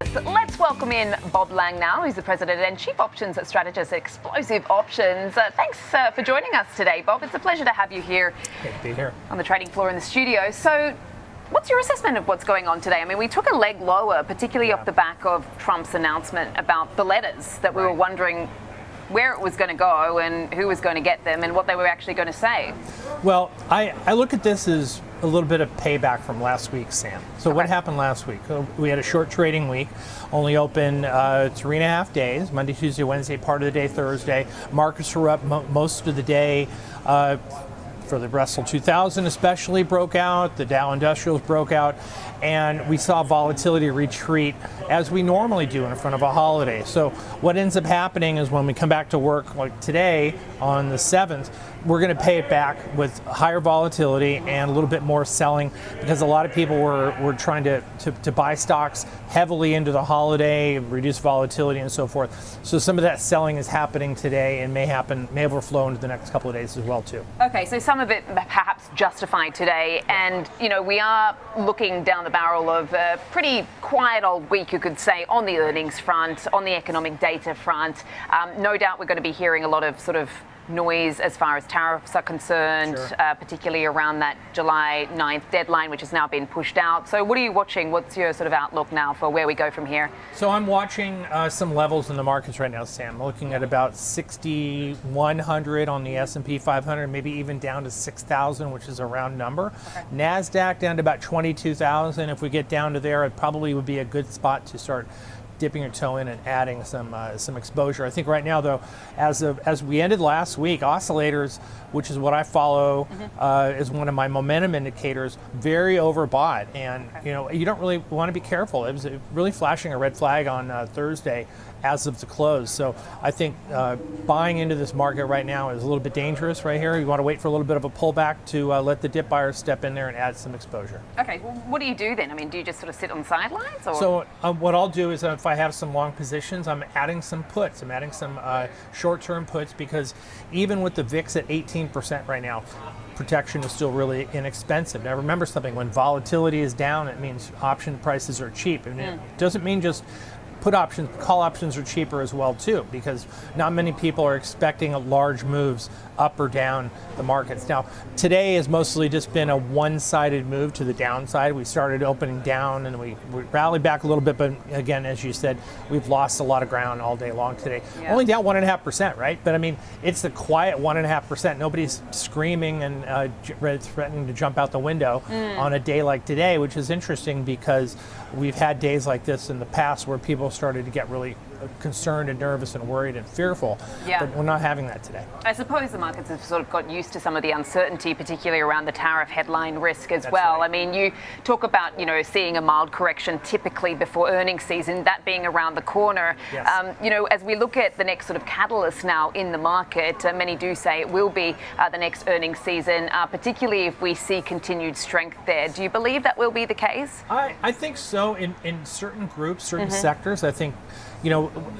Let's welcome in Bob Lang now, who's the President and Chief Options Strategist at Explosive Options. Thanks for joining us today, Bob. It's a pleasure to have you here. Great to be here. On the trading floor in the studio. So, what's your assessment of what's going on today? I mean, we took a leg lower, particularly off the back of Trump's announcement about the letters that we were wondering where it was going to go and who was going to get them and what they were actually going to say. Well, I look at this as a little bit of payback from last week, Sam. So what happened last week? We had a short trading week, only open 3.5 days, Monday, Tuesday, Wednesday, part of the day, Thursday. Markets were up most of the day. For the Russell 2000 especially broke out, the Dow Industrials broke out, and we saw volatility retreat as we normally do in front of a holiday. So what ends up happening is when we come back to work like today on the 7th, we're going to pay it back with higher volatility and a little bit more selling because a lot of people were trying to buy stocks heavily into the holiday, reduce volatility and so forth. So some of that selling is happening today and may overflow into the next couple of days as well too. Okay, so some of it perhaps justified today, and we are looking down the barrel of a pretty quiet old week, you could say, on the earnings front, on the economic data front. No doubt we're going to be hearing a lot of sort of noise as far as tariffs are concerned, particularly around that July 9th deadline, which has now been pushed out. So what are you watching? What's your sort of outlook now for where we go from here? So I'm watching some levels in the markets right now, Sam. I'm looking at about 6,100 on the S&P 500, maybe even down to 6,000, which is a round number. NASDAQ down to about 22,000. If we get down to there, it probably would be a good spot to start dipping your toe in and adding some exposure. I think right now, though, as we ended last week, oscillators, which is what I follow, is one of my momentum indicators, very overbought, and you don't really want to be careful. It was really flashing a red flag on Thursday as of the close. So I think buying into this market right now is a little bit dangerous right here. You want to wait for a little bit of a pullback to let the dip buyers step in there and add some exposure. Okay, well, what do you do then? I mean, do you just sort of sit on the sidelines? Or? So what I'll do is if I have some long positions, I'm adding some puts. I'm adding some short-term puts because even with the VIX at 18% right now, protection is still really inexpensive. Now remember something, when volatility is down, it means option prices are cheap. And it doesn't mean just put options, call options are cheaper as well too, because not many people are expecting large moves up or down the markets. Now, today has mostly just been a one-sided move to the downside. We started opening down and we rallied back a little bit, but again, as you said, we've lost a lot of ground all day long today. Only down 1.5%, right? But I mean, it's the quiet 1.5%. Nobody's screaming and threatening to jump out the window on a day like today, which is interesting because we've had days like this in the past where people started to get really concerned and nervous and worried and fearful, but we're not having that today. I suppose the markets have sort of got used to some of the uncertainty, particularly around the tariff headline risk as well. Right. I mean, you talk about, seeing a mild correction typically before earnings season, that being around the corner. Yes. As we look at the next sort of catalyst now in the market, many do say it will be the next earnings season, particularly if we see continued strength there. Do you believe that will be the case? I think so in certain groups, certain sectors. I think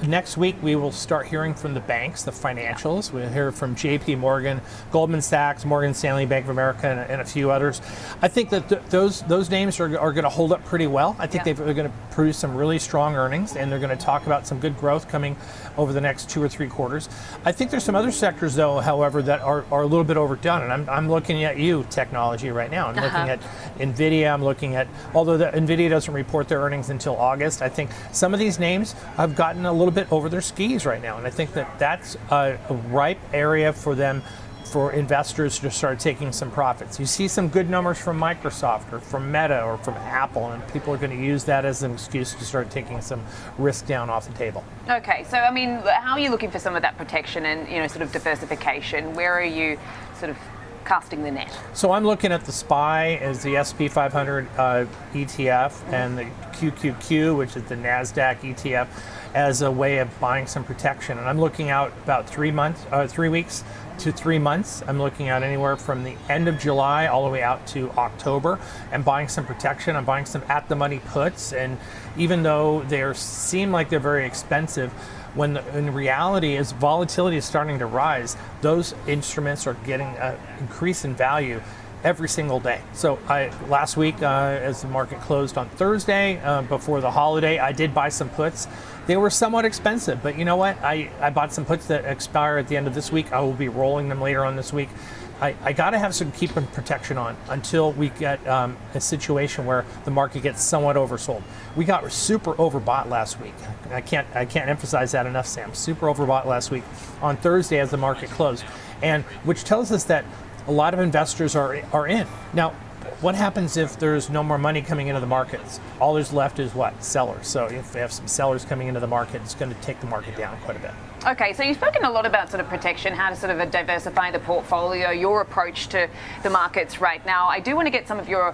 next week we will start hearing from the banks, the financials. We'll hear from JP Morgan, Goldman Sachs, Morgan Stanley, Bank of America, and a few others. I think that those names are going to hold up pretty well. I think they're going to produce some really strong earnings, and they're going to talk about some good growth coming over the next 2 or 3 quarters. I think there's some other sectors, though, however, that are a little bit overdone, and I'm looking at technology right now. I'm looking at NVIDIA. I'm looking at, although NVIDIA doesn't report their earnings until August, I think some of these names have gotten a little bit over their skis right now, and I think that's a ripe area for them, for investors to start taking some profits. You see some good numbers from Microsoft or from Meta or from Apple, and people are going to use that as an excuse to start taking some risk down off the table. Okay, so I mean, how are you looking for some of that protection and sort of diversification? Where are you sort of casting the net? So I'm looking at the SPY as the SP 500 ETF and the QQQ, which is the NASDAQ ETF, as a way of buying some protection. And I'm looking out about 3 weeks to 3 months. I'm looking at anywhere from the end of July all the way out to October and buying some protection. I'm buying some at-the-money puts, and even though they seem like they're very expensive, when in reality, as volatility is starting to rise, those instruments are getting an increase in value every single day. So last week, as the market closed on Thursday, before the holiday, I did buy some puts. They were somewhat expensive, but you know what? I bought some puts that expire at the end of this week. I will be rolling them later on this week. I got to have some keeping protection on until we get a situation where the market gets somewhat oversold. We got super overbought last week. I can't emphasize that enough, Sam. Super overbought last week on Thursday as the market closed, and which tells us that a lot of investors are in. Now, what happens if there's no more money coming into the markets? All there's left is what? Sellers. So if we have some sellers coming into the market, it's going to take the market down quite a bit. Okay, so you've spoken a lot about sort of protection, how to sort of diversify the portfolio, your approach to the markets right now. I do want to get some of your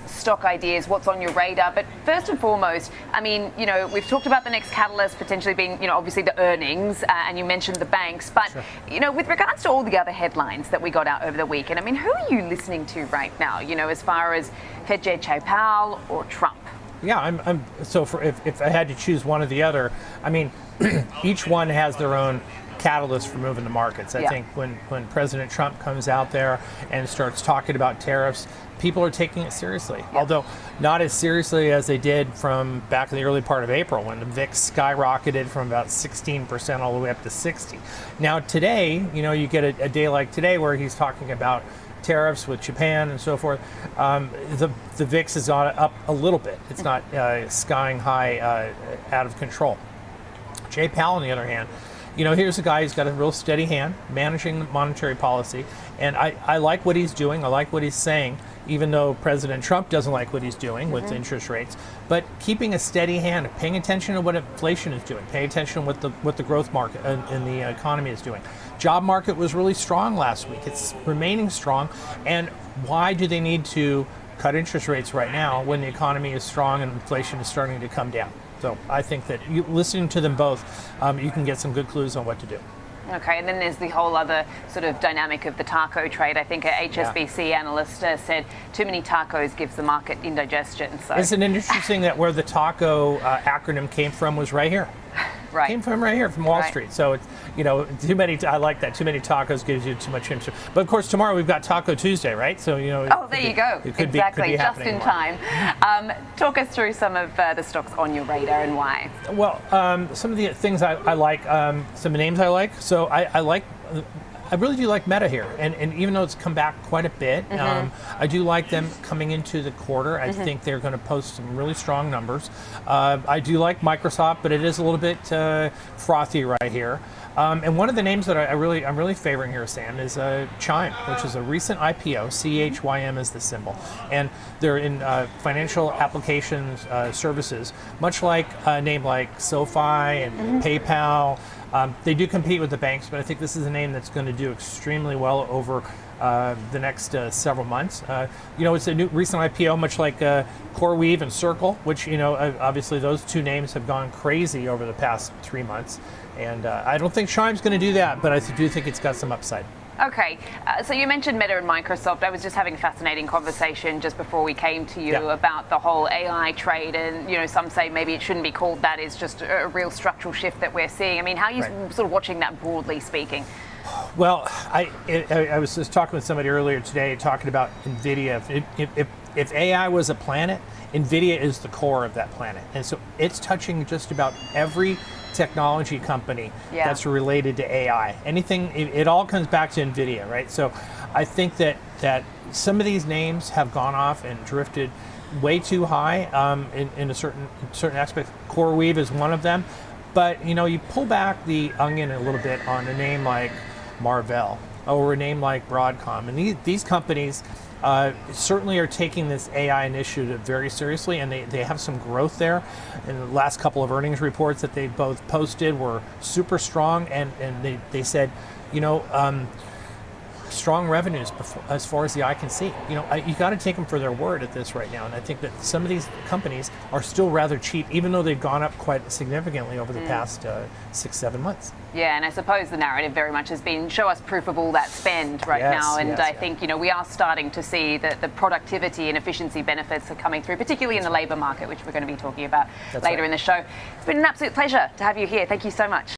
stock ideas, what's on your radar. But first and foremost, I mean, you know, we've talked about the next catalyst potentially being, you know, obviously the earnings, and you mentioned the banks. But, sure, you know, with regards to all the other headlines that we got out over the weekend, I mean, who are you listening to right now, you know, as far as Fed Chair Powell or Trump? Yeah, so if I had to choose one or the other, I mean, each one has their own catalyst for moving the markets. I think when President Trump comes out there and starts talking about tariffs, people are taking it seriously. Although not as seriously as they did from back in the early part of April when the VIX skyrocketed from about 16% all the way up to 60. Now today, you know, you get a day like today where he's talking about tariffs with Japan and so forth. The VIX is up a little bit. It's not skying high out of control. Jay Powell, on the other hand, you know, here's a guy who's got a real steady hand managing monetary policy, and I like what he's doing. I like what he's saying, even though President Trump doesn't like what he's doing with interest rates. But keeping a steady hand, paying attention to what inflation is doing, paying attention to what the growth market and the economy is doing. Job market was really strong last week. It's remaining strong. And why do they need to cut interest rates right now when the economy is strong and inflation is starting to come down? So I think that listening to them both, you can get some good clues on what to do. Okay, and then there's the whole other sort of dynamic of the taco trade. I think a HSBC analyst said too many tacos gives the market indigestion. So isn't it interesting that where the taco acronym came from was right here? Right. Came from right here, from Wall Street. So it's, you know, too many. I like that. Too many tacos gives you too much interest. But of course, tomorrow we've got Taco Tuesday, right? So you know. Oh, there you go. It could exactly, be just in time. Talk us through some of the stocks on your radar and why. Well, some of the things I like, some names I like. So I really do like Meta here, and even though it's come back quite a bit, I do like them coming into the quarter. I think they're going to post some really strong numbers. I do like Microsoft, but it is a little bit frothy right here. And one of the names that I'm really favoring here, Sam, is Chime, which is a recent IPO. CHYM is the symbol, and they're in financial applications services, much like a name like SoFi and PayPal. They do compete with the banks, but I think this is a name that's going to do extremely well over the next several months. You know, it's a new recent IPO, much like CoreWeave and Circle, which, you know, obviously those two names have gone crazy over the past 3 months. And I don't think Chime's going to do that, but I do think it's got some upside. Okay, so you mentioned Meta and Microsoft. I was just having a fascinating conversation just before we came to you about the whole AI trade, and you know, some say maybe it shouldn't be called that. It's just a real structural shift that we're seeing. I mean, how are you sort of watching that broadly speaking? Well, I was just talking with somebody earlier today talking about NVIDIA. If AI was a planet, NVIDIA is the core of that planet, and so it's touching just about every technology company that's related to AI. Anything, it all comes back to NVIDIA, right? So I think that some of these names have gone off and drifted way too high in a certain aspect. CoreWeave is one of them, but you know, you pull back the onion a little bit on a name like Marvell or a name like Broadcom, and these companies certainly are taking this AI initiative very seriously, and they have some growth there. And the last couple of earnings reports that they both posted were super strong, and they said, you know, strong revenues as far as the eye can see. You know, you got to take them for their word at this right now, and I think that some of these companies are still rather cheap, even though they've gone up quite significantly over the past 6-7 months. Yeah, and I suppose the narrative very much has been show us proof of all that spend right now, and I think, you know, we are starting to see that the productivity and efficiency benefits are coming through, particularly in the labour market, which we're going to be talking about later in the show. It's been an absolute pleasure to have you here. Thank you so much.